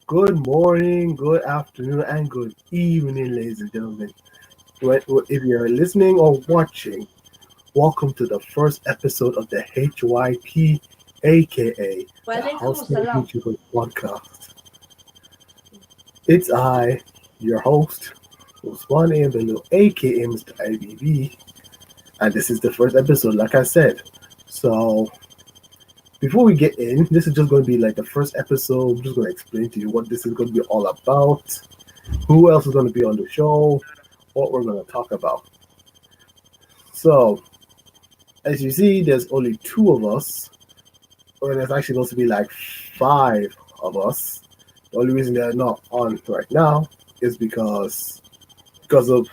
Good morning, good afternoon, and good evening, ladies and gentlemen. If you're listening or watching, welcome to the first episode of the HYP, aka the Walaikum Hausa Assalam. YouTubers Podcast. It's I, your host, Usman A.M Bello, aka Mr. IBB, and this is the first episode, like I said. So, before we get in, this is just going to be like the first episode. I'm just going to explain to you what this is going to be all about, who else is going to be on the show, what we're going to talk about. So, as you see, there's only two of us, or there's actually supposed to be like five of us. The only reason they're not on right now is because of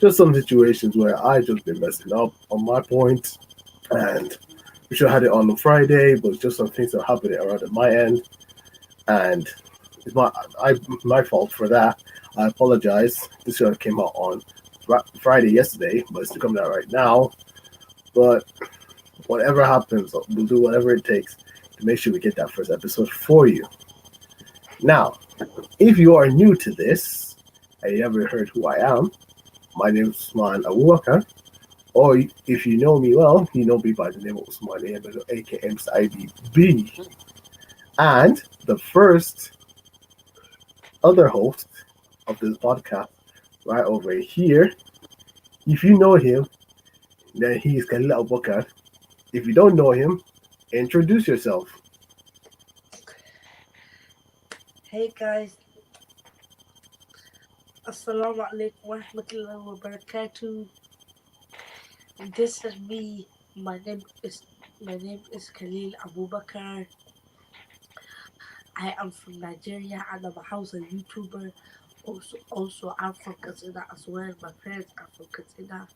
just some situations where I just been messing up on my point, and we should have had it on Friday, but just some things that are happening around at my end, and it's my fault for that. I apologize. This show came out on Friday yesterday, but it's still coming out right now. But whatever happens, we'll do whatever it takes to make sure we get that first episode for you. Now, if you are new to this and you haven't heard who I am, my name is Usman Abubakar. Or if you know me well, you know me by the name of Usman A.M Bello, aka Mr. IBB. And the first other host of this podcast, right over here, if you know him, then he is Khalil Abubakar. If you don't know him, introduce yourself. Hey guys, Assalamu alaikum wa rahmatullahi wa barakatuh. This is me. My name is Khalil Abubakar. I am from Nigeria and I'm a Hausa YouTuber. Also I'm from Katsina as well. My parents are from Katsina,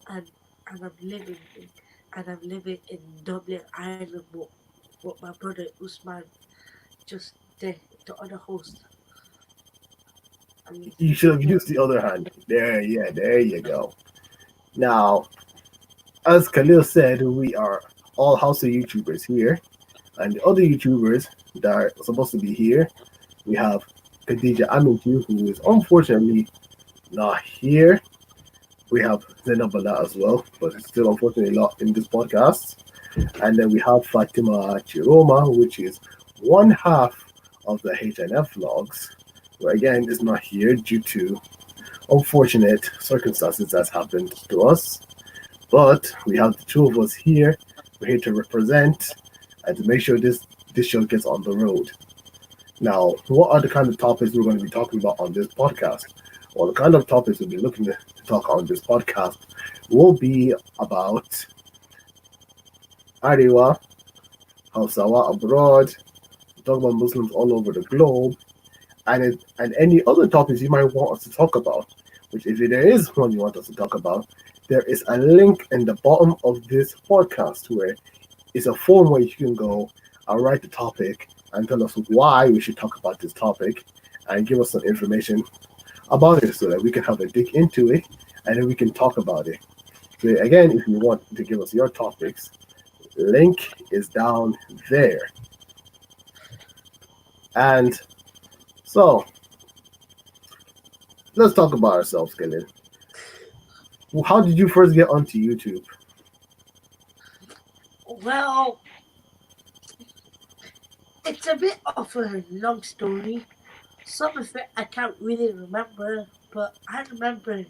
and and I'm living in Dublin, Ireland. With my brother Usman, just the other host. I mean, You should have yeah. used the other hand. There you go. Now, as Khalil said, we are all Hausa YouTubers here, and the other YouTubers that are supposed to be here, we have Khadija Aminchi, who is unfortunately not here. We have Zainab Bala as well, but it's still unfortunately not in this podcast. And then we have Fatima Ciroma, which is one half of the H&F Vlogs, who again is not here due to unfortunate circumstances that's happened to us. But we have the two of us here. We're here to represent and to make sure this show gets on the road. Now, what are the kind of topics we're going to be talking about on this podcast? Well, the kind of topics we'll be looking to talk on this podcast will be about Ariwa, Hausawa abroad, talk about Muslims all over the globe, and any other topics you might want us to talk about. Which, if there is one you want us to talk about, there is a link in the bottom of this podcast where it's a form where you can go and write the topic and tell us why we should talk about this topic and give us some information about it so that we can have a dig into it and then we can talk about it. So again, if you want to give us your topics, link is down there. And so let's talk about ourselves, Khalil. How did you first get onto YouTube? Well, it's a bit of a long story. Some of it I can't really remember, but I remember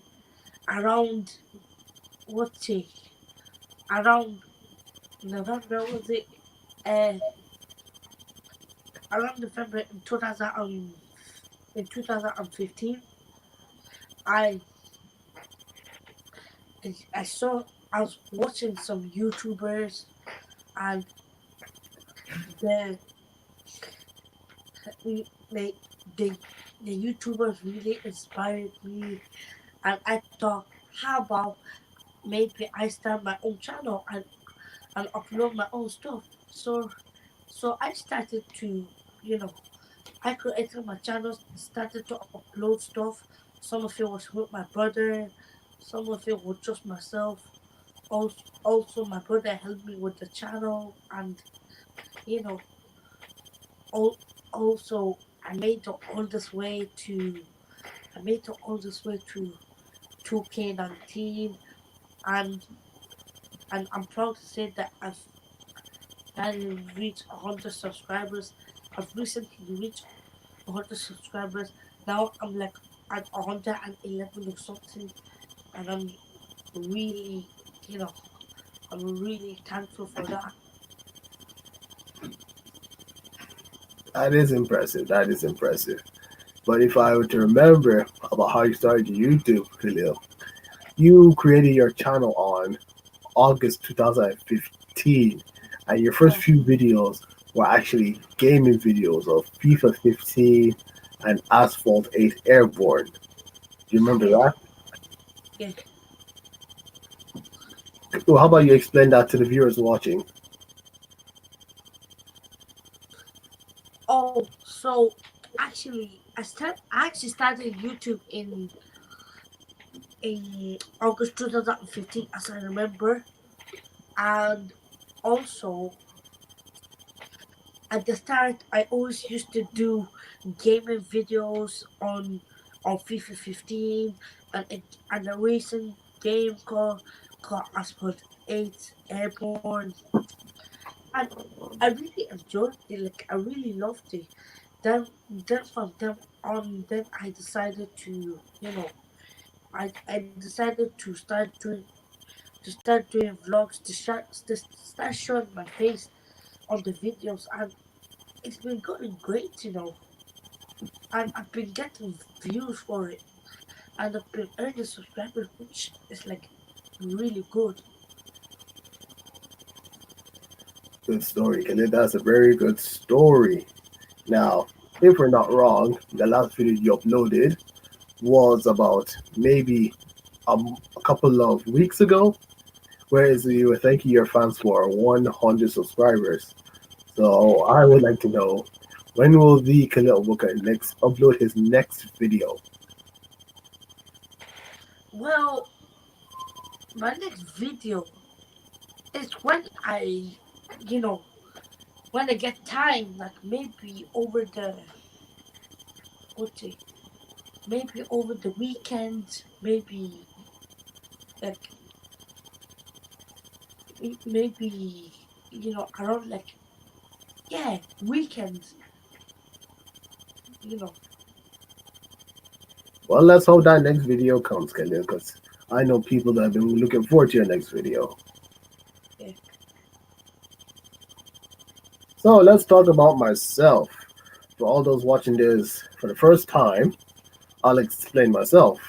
around what's it? Around November was it? Uh, Around November in 2015, I I was watching some YouTubers, and the we they the YouTubers really inspired me, and I thought, how about maybe I start my own channel and upload my own stuff. So I started to, you know, I created my channel, started to upload stuff. Some of it was with my brother, some of it was just myself. Also my brother helped me with the channel, and you know, al- also I made it all this way to I made it all this way to 2K19, and I'm proud to say that I've finally reached 100 subscribers. I've recently reached 100 subscribers. Now I'm like at 111 or something, and I'm really, you know, I'm really thankful for that. That is impressive. That is impressive. But if I were to remember about how you started your YouTube, Khalil, you created your channel on August 2015, and your first Yeah, few videos were actually gaming videos of FIFA 15 and Asphalt 8 Airborne. Do you remember yeah, that? yeah. Well, how about you explain that to the viewers watching? Oh, so I actually started YouTube in August 2015, as I remember, and also at the start I always used to do gaming videos on FIFA 15 and a recent game called Asphalt 8 Airborne, and I really enjoyed it. Like I really loved it. Then from then on, then I decided to, I decided to start doing vlogs, to start showing my face on the videos, and it's been going great, and I've been getting views for it, and I've been earning subscribers, which is like really good. Good story, Khalil. That's a very good story. Now, if we're not wrong, the last video you uploaded was about maybe a couple of weeks ago, whereas you were thanking your fans for 100 subscribers. So I would like to know, when will the Khalil Abubakar next upload his next video? Well, my next video is you know, when I get time, like what's it, maybe over the weekend, maybe like maybe around like yeah weekends, you know. Well, let's hope that next video comes, Khalil, because I know people that have been looking forward to your next video. Yeah. So let's talk about myself. For all those watching this for the first time, I'll explain myself.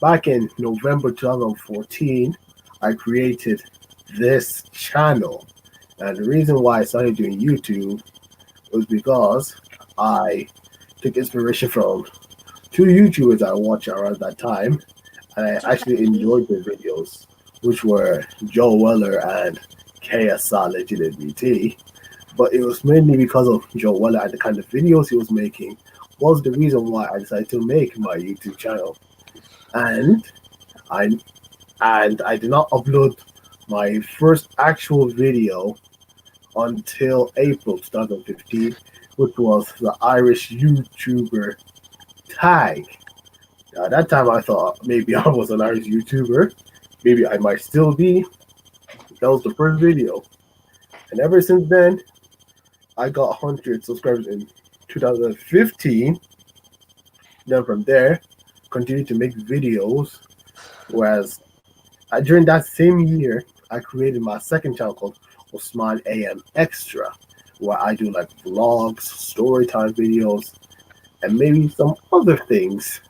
Back in November 2014, I created this channel. And the reason why I started doing YouTube was because I took inspiration from two YouTubers I watched around that time, and I Just like actually me. enjoyed their videos, which were Joe Weller and KSR Legend BT. But it was mainly because of Joe Weller and the kind of videos he was making was the reason why I decided to make my YouTube channel. And I I did not upload my first actual video until April 2015, which was the Irish YouTuber tag. Now, at that time, I thought maybe I was an Irish YouTuber. Maybe I might still be. That was the first video. And ever since then, I got 100 subscribers in 2015. Then from there, continued to make videos. Whereas during that same year, I created my second channel called Usman A.M Extra, where I do like vlogs, story time videos, and maybe some other things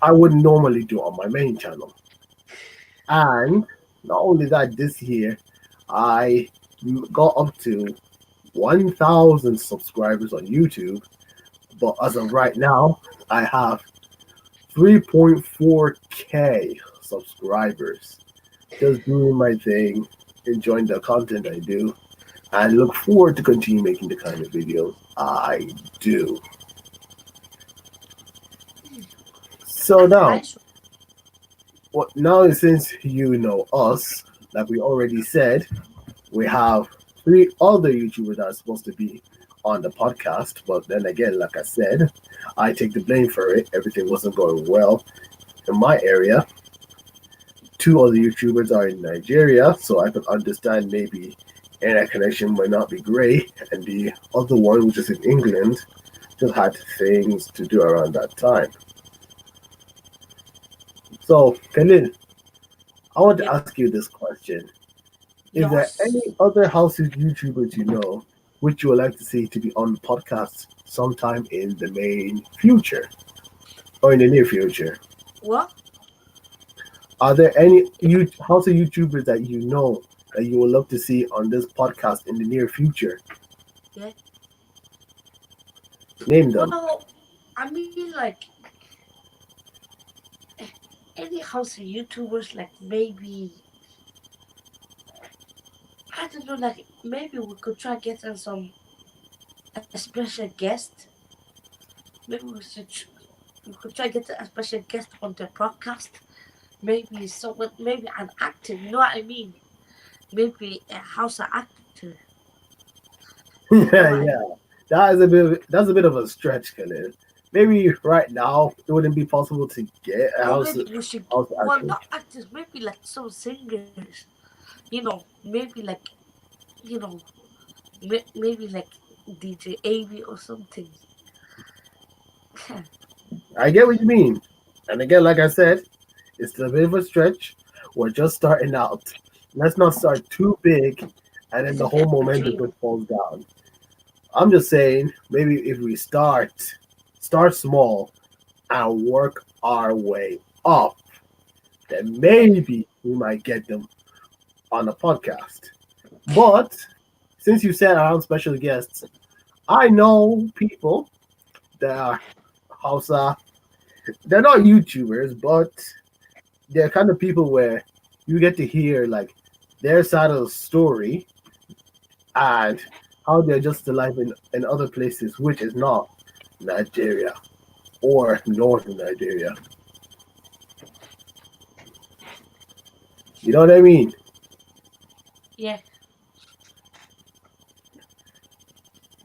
I wouldn't normally do on my main channel. And not only that, this year I got up to 1,000 subscribers on YouTube, but as of right now, I have 3.4K subscribers. Just doing my thing, enjoying the content I do, and look forward to continue making the kind of videos I do. So That's now, nice. now since you know us, like we already said, we have three other YouTubers that are supposed to be on the podcast. But then again, like I said, I take the blame for it. Everything wasn't going well in my area. Two other YouTubers are in Nigeria, so I could understand maybe internet connection might not be great, and the other one, which is in England, just had things to do around that time. So, Khalil, I want to Yep. ask you this question. Is there any Yes. other house YouTubers you know which you would like to see to be on the podcast sometime in the main future or in the near future? What? Are there any house YouTubers that you know that you would love to see on this podcast in the near future? Yeah. Name them. Well, I mean, like any house of YouTubers, like maybe I don't know, like maybe we could try getting some a special guest. Maybe we could try getting a special guest on the podcast. Maybe someone, maybe an actor. You know what I mean? Maybe a house actor. You know Yeah, what I yeah. mean? That's a bit of a stretch, Khalil. Maybe right now it wouldn't be possible to get a Or maybe we should. house Well, actor. not actors. Maybe like some singers. Maybe like you know, maybe like DJ Av or something. I get what you mean. And again, like I said, it's a bit of a stretch. We're just starting out. Let's not start too big and then This the is whole a momentum dream. just falls down. I'm just saying, maybe if we start small and work our way up, then Yeah. maybe we might get them on a podcast. But since you said around special guests, I know people that are Hausa. They're not YouTubers, but they're kind of people where you get to hear like their side of the story and how they're just alive in other places, which is not Nigeria or northern Nigeria. You know what I mean? Yeah.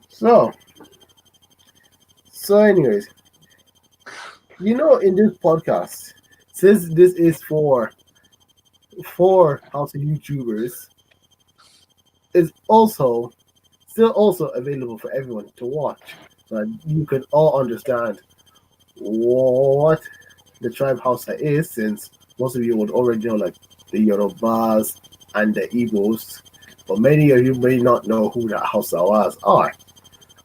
So, anyways, in this podcast, since this is for House of YouTubers, is also still also available for everyone to watch, so that you can all understand what the tribe Hausa is, since most of you would already know like the Yorubas and the Igbos, but many of you may not know who the Hausawas are.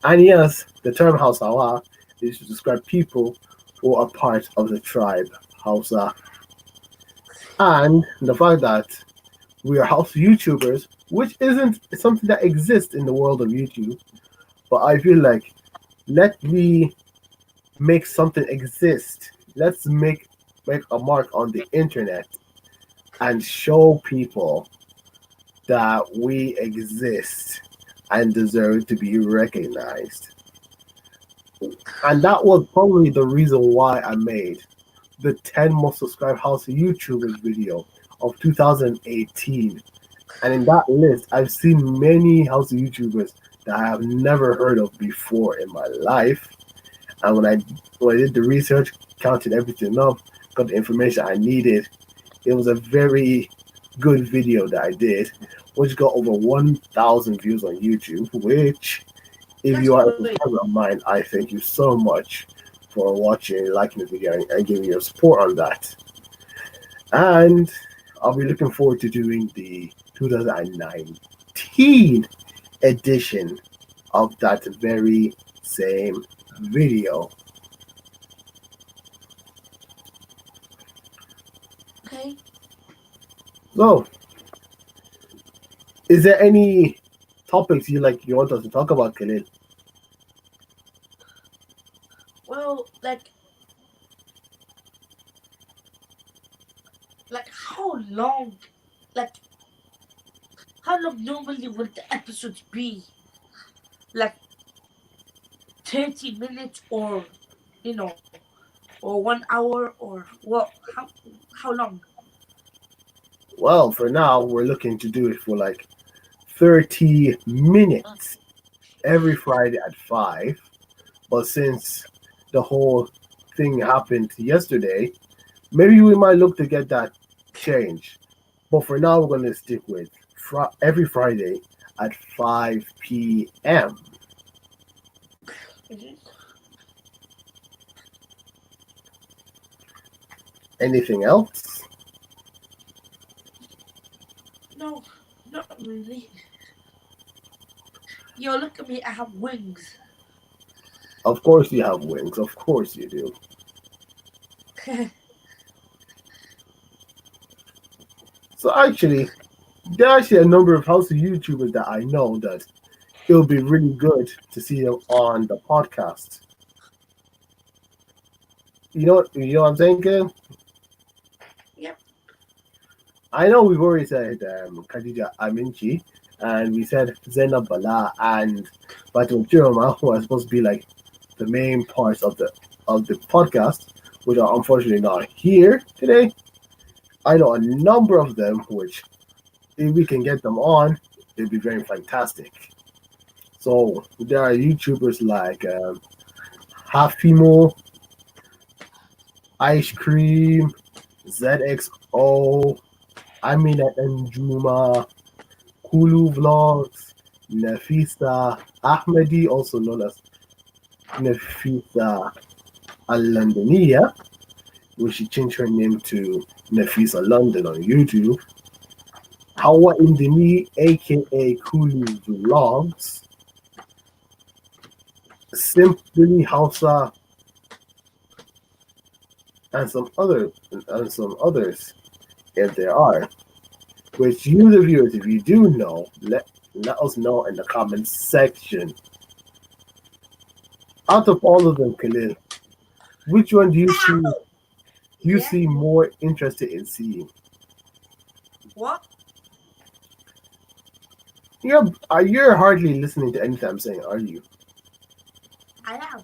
And yes, the term Hausawa is to describe people who are part of the tribe Hausa. And the fact that we are Hausa YouTubers, which isn't something that exists in the world of YouTube, but I feel like let me make something exist. Let's make a mark on the internet and show people that we exist and deserve to be recognized. And that was probably the reason why I made the 10 most subscribed House of YouTubers video of 2018. And in that list, I've seen many House of YouTubers that I have never heard of before in my life. And when I did the research, counted everything up, got the information I needed, it was a very good video that I did, which got over 1,000 views on YouTube. Which, if That's you are a great. subscriber of mine, I thank you so much for watching, liking the video, and giving your support on that. And I'll be looking forward to doing the 2019 edition of that very same video. Okay. So, is there any topics you want us to talk about, Khalil? Well, like like how long normally would the episodes be? Like 30 minutes, or you know, or 1 hour, or what? How long? Well, for now, we're looking to do it for like 30 minutes every Friday at 5. But since the whole thing happened yesterday, maybe we might look to get that changed. But for now, we're going to stick with every Friday at 5 p.m. Mhm. Anything else? No, not really. Yo, look at me. I have wings. Of course, you have wings. Of course, you do. So, actually, there are actually a number of Hausa YouTubers that I know that it will be really good to see them on the podcast. You know what I'm saying, Kim? Yep. I know we've already said Khadija Aminchi, and we said Zainab Bala and Fatima Ciroma, who are supposed to be like the main parts of the podcast, which are unfortunately not here today. I know a number of them, which if we can get them on, it'd be very fantastic. So there are YouTubers like Hafimo, Ice Cream, ZXO, Amina Njuma, Kulu Vlogs, Nafisa Ahmedi, also known as Nafisa Al-Londoniya, which she changed her name to Nafisa London on YouTube. Hawa Indini, aka Kulu Vlogs, Simply Hausa, and some others, if there are. Which you, the viewers, if you do know, let us know in the comments section. Out of all of them, Khalil, which one do you Yeah. see more interested in seeing? What? You're hardly listening to anything I'm saying, are you? I am.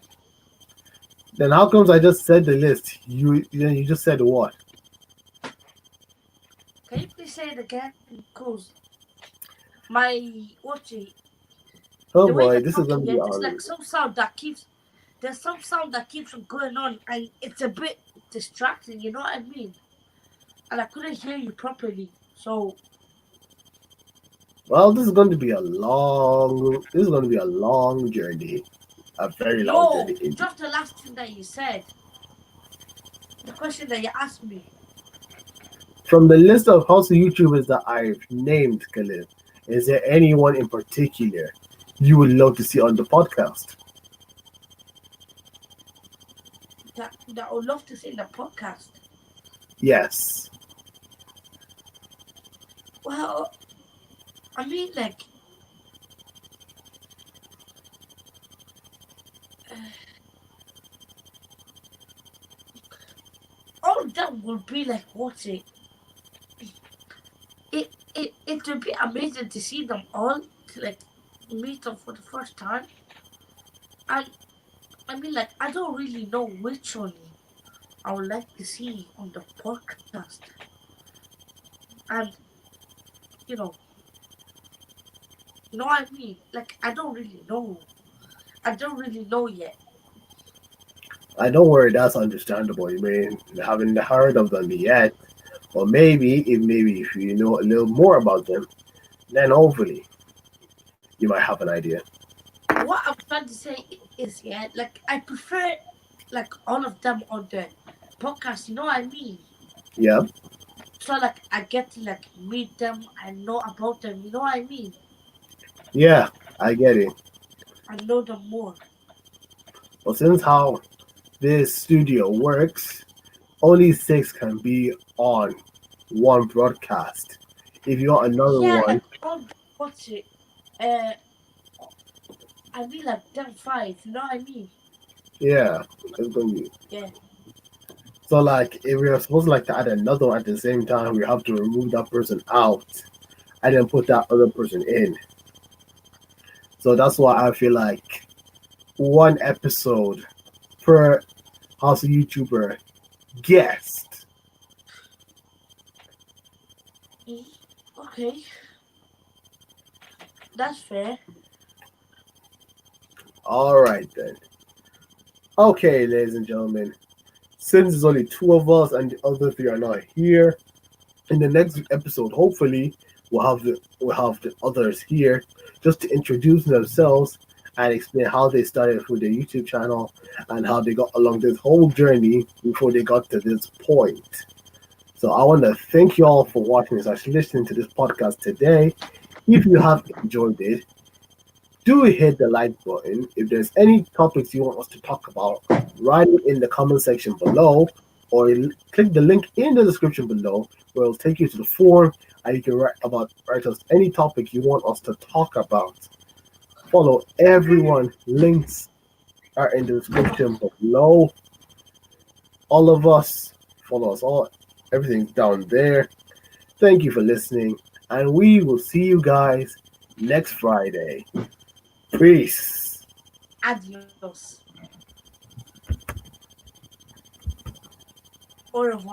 Then how comes I just said the list? You just said what? Can you please say it again? Because my watching Oh the way boy, you're this is talking, gonna be yeah, there's on. like some sound that keeps there's some sound that keeps on going on, and it's a bit distracting. You know what I mean? And I couldn't hear you properly. So Well, this is going to be a long. This is going to be a long journey, a very long yo, journey indeed. just the last thing that you said, the question that you asked me. From the list of Hausa YouTubers that I've named, Khalil, is there anyone in particular you would love to see on the podcast? That I would love to see in the podcast. Yes. Well, I mean, like, all of them would be like watching. It would be amazing to see them all, to like meet them for the first time. And I mean, like, I don't really know which one I would like to see on the podcast. And you know, you know what I mean? Like, I don't really know. I don't really know yet. I don't worry, that's understandable. You may haven't heard of them yet, or maybe if you know a little more about them, then hopefully you might have an idea. What I'm trying to say is, yeah, like I prefer like all of them on the podcast. You know what I mean? Yeah, So like I get to like meet them. I know about them. You know what I mean? yeah, I get it. I know them more. But since how this studio works, only six can be on one broadcast. If you want another Yeah, one, like on what's it? Uh, I mean like them five. You know what I mean? yeah, it's gonna be. Yeah. So like, if we are supposed to like to add another one at the same time, we have to remove that person out and then put that other person in. So that's why I feel like one episode per House YouTuber guest. Mm, okay. That's fair. All right then. Okay, ladies and gentlemen. Since there's only two of us and the other three are not here, in the next episode, hopefully, we'll have the others here just to introduce themselves and explain how they started with their YouTube channel and how they got along this whole journey before they got to this point. So I want to thank you all for watching this, actually listening to this podcast today. If you have enjoyed it, do hit the like button. If there's any topics you want us to talk about, write it in the comment section below or click the link in the description below where it'll take you to the form and you can write us any topic you want us to talk about. Follow everyone. Links are in the description below. All of us, follow us all. Everything's down there. Thank you for listening, and we will see you guys next Friday. Peace. Adios. Au revoir.